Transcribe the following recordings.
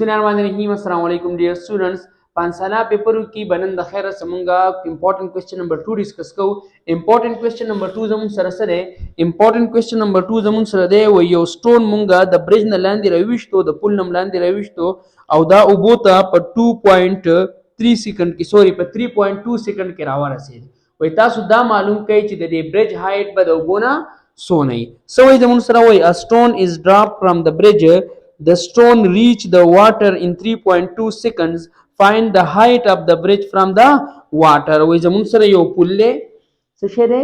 Bismillahirrahmanirrahim. Assalamu alaikum dear students. पांसाला पेपर की बनन द खैर समंगा इंपॉर्टेंट क्वेश्चन नंबर 2 डिस्कस को इंपॉर्टेंट क्वेश्चन नंबर 2 जमुन सरसरे इंपॉर्टेंट क्वेश्चन नंबर 2 जमुन सरदे व यो स्टोन मुंगा द ब्रिज न लांदी रविष्टो द पुल नम लांदी रविष्टो او دا اوبوتا په 2.3 سیکنड کې سوري په 3.2 سیکنड کې راوړ رسید وای تاسو دا معلوم کړئ چې د دې برج هایټ به د اوبونه سونی سوې زمون سره وای ا stone is dropped from the bridge. The stone reached the water in 3.2 seconds. Find the height of the bridge from the water. وای زمون سره یو پل له څه شه ده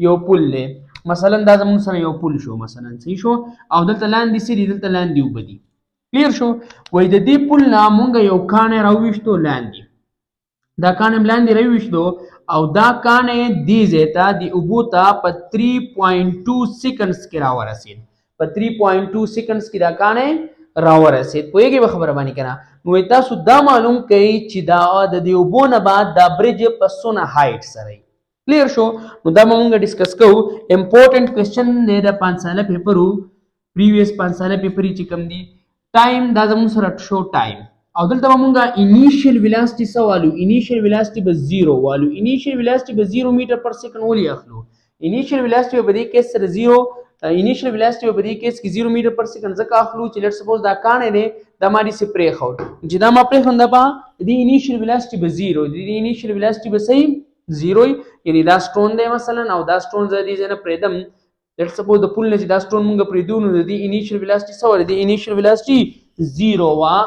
یو پل له مثلا دا زمون سره یو پل شو مثلا صحیح شو او دلته لاندې سری دلته لاندې وبدي کلیر شو وای د دې پل نه مونږ یو کانه راوښتو لاندې دا کانه لاندې راوښتو او دا کانه دی زیتا دی اوبوتا په 3.2 سیکنډز کې راورسید په 3.2 سیکنډز کې دا کانه راورسید پوهیږئ به خبره باندې کنه نو تاسو دا معلوم کړئ چې دا د دې اوبو نه بعد دا برج په څونه هایټ سره کلیر شو نو دا مونږ ډیسکس کوو امپورټنٹ کوېسچن دی د 5 ساله پیپرو پریویس 5 ساله پیپر چې کم دی ټایم دا زموږ سره شو ټایم او دلته مونږه انیشیل ویلاسټي سوالو انیشیل ویلاسټي به 0 والو انیشیل ویلاسټي به 0 میټر پر سیکنډ ولې اخلو انیشیل ویلاسټي به دې کې سره 0 انیشیل ویلاسټي به دې کې 0 میټر پر سیکنډ ځکه اخلو چې لیټ سپوز دا کانه نه د ماري سپری خو چې دا ما پرې خنده با دې انیشیل ویلاسټي به 0 دې انیشیل ویلاسټي به صحیح 0 یعنی دا سټون دی مثلا او دا سټون زدي نه پرېدم لیټ سپوز د پول نه چې دا سټون مونږ پرېدو نو د انیشیل ویلاسټي سوال دی انیشیل ویلاسټي 0 وا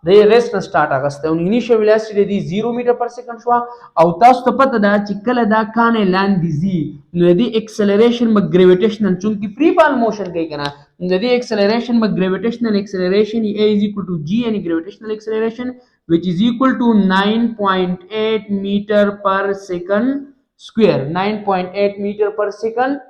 د ریس نه سٹارټ اغسته او انیشیل ویلاسټي دی 0 میټر پر سیکنډ شو او تاسو ته پته ده چې کله دا کانه لاندې زی نو دی اکسلریشن مګ گریویټیشنل چونکی فری فال موشن کوي کنه نو دی اکسلریشن مګ گریویټیشنل اکسلریشن A is equal to G یعنی گریویټیشنل اکسلریشن which is equal to 9.8 meter per second square 9.8 meter per second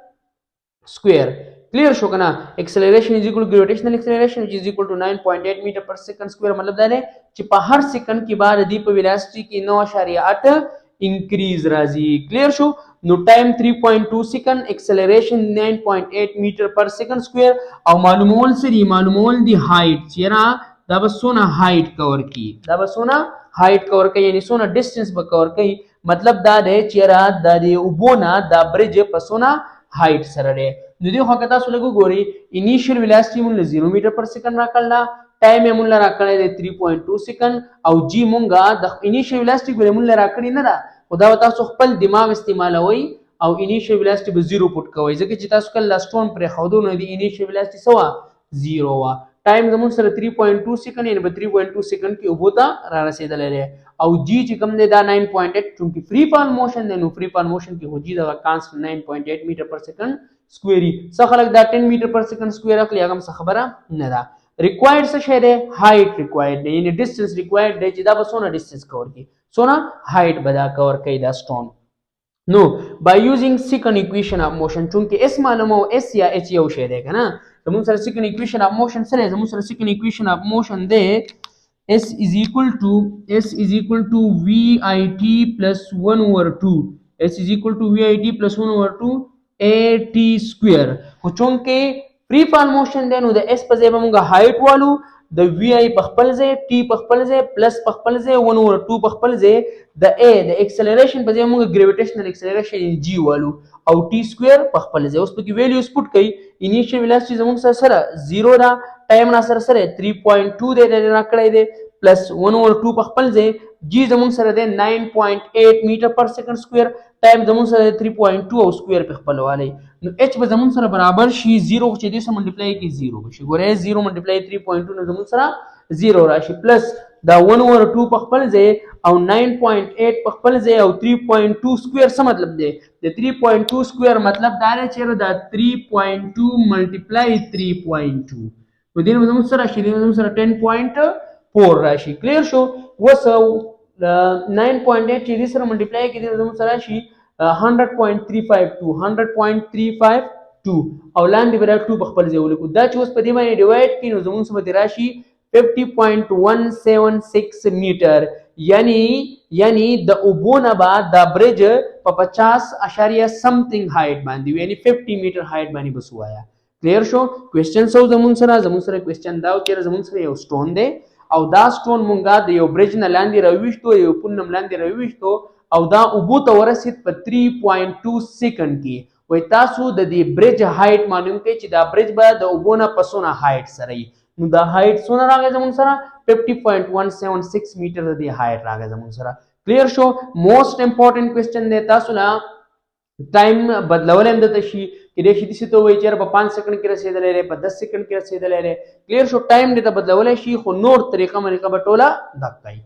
square clear شو کنه acceleration is equal to gravitational acceleration which is equal to 9.8 meter per second square مطلب دا دی چې په هر سیکنډ کې بعد دی په ویلاسټي کې 9.8 انکریز راځي clear شو نو ټایم 3.2 سیکنډ acceleration 9.8 meter per second square او معلومول دی هایټ چیرې دا به سونه هایټ کور کی دا به سونه هایټ کور کوي یعنی سونه ډیسټنس به کور کوي مطلب دا دی چیرې د دې وبونه دا برج په سونه هایټ سره دی نو دې خو کتا سولګو ګوري انیشیل ویلاسټي مونږ 0 میټر پر سیکنډ راکړل ټایم مونږ راکړل دی 3.2 سیکنډ او جی مونږه د انیشیل ویلاسټي ګوري مونږ راکړی نه دا خدا تاسو خپل دماغ استعمالوي او انیشیل ویلاسټي به 0 پټ کوي ځکه چې تاسو کله سټون پر خودو نو دی انیشیل ویلاسټي سوا 0 وا ټایم زمون سره 3.2 سیکنډ یعنی 3.2 سیکنډ کې وبوتا را رسیدلې او جی چې کوم دی دا 9.8 چونکی فری فال موشن دی نو فری فال موشن کې هو جی دا کانسټنټ 9.8 میټر پر سیکنډ سکويري څه خلک دا 10 میټر پر سیکنډ سکوير اخلي هغه څه خبره نه ده ریکوایرډ څه شی دی هایټ ریکوایرډ دی یعنی ډیسټنس ریکوایرډ دی چې دا به څونه ډیسټنس کور کوي څونه هایټ به دا کور کوي دا سټون نو by using second equation of motion چونکه اس معلومه او اس یا اچ یو شی دی کنه زمون سره second equation of motion سره زمون سره second equation of motion دی s is equal to vit plus 1 over 2 s is equal to vit plus 1 over 2 at square خو چونکه فری فال موشن دی نو د اس په ځای به موږ هایټ والو د وی آی په خپل ځای ټي په خپل ځای پلس په خپل ځای 1 over 2 په خپل ځای د ا د اکسلریشن په ځای موږ گریویټیشنل اکسلریشن جی والو او ټي سکوير په خپل ځای اوس په کې ویلیوز پټ کړئ انیشیل ویلاسټي زموږ سره 0 دا ټایم را سره 3.2 دی راکړی دی پلس 1 over 2 په خپل ځای جی زموږ سره دی 9.8 میټر پر سیکنډ سکوير ټایم زموږ سره 3.2 او سکوير په خپل والی نو h به زموږ سره برابر شي 0 چې دې سره ملټیپلای کی 0 بشي ګوره 0 ملټیپلای 3.2 نو زموږ سره 0 راشي پلس دا 1 over 2 په خپل ځای او 9.8 په خپل ځای او 3.2 سکوير څه مطلب دی د 3.2 سکوير مطلب دا دی چې دا 3.2 ملټیپلای 3.2 نو دې زموږ سره شي زموږ سره 10.4 راشي کلیر شو وسو 9.8 چې دې سره ملټیپلای کې دې زموږ سره شي 100.352 او لاندې به 2 په خپل ځای ولیکو دا چې اوس په دې باندې ډیوایډ کړي نو زموږ سره راشي 50.176 میټر یعنی د اوبونه بعد دا برج په 50.something هایټ باندې یعنی 50 میټر هایټ باندې بسوایا کلیر شو کوېسچن سو زموږ سره کوېسچن دا چې زموږ سره یو سټون دی او دا سټون مونږه د یو برج نه لاندې راويشتو یو پل نه لاندې راويشتو او دا اوبو ته ورسید په 3.2 سکند کې. وای تاسو د دې برج هایټ معلوم کړئ چې دا برج به د اوبو نه په څونه هایټ سره وي. نو دا هایټ څونه راغی زموږ سره 50.176 میټر د دې هایټ راغی زموږ سره. کلیر شو. موست امپورټنت کوېسچن دی. تاسو نه ټایم بدلول هم دته شي کېدای شي داسې ته ووایي چې په 5 سکنډ کې رسېدلی دی په 10 سکنډ کې رسېدلی دی. کلیر شو. ټایم دې ته بدلولی شي خو نور طریقه به ټوله دقه وي.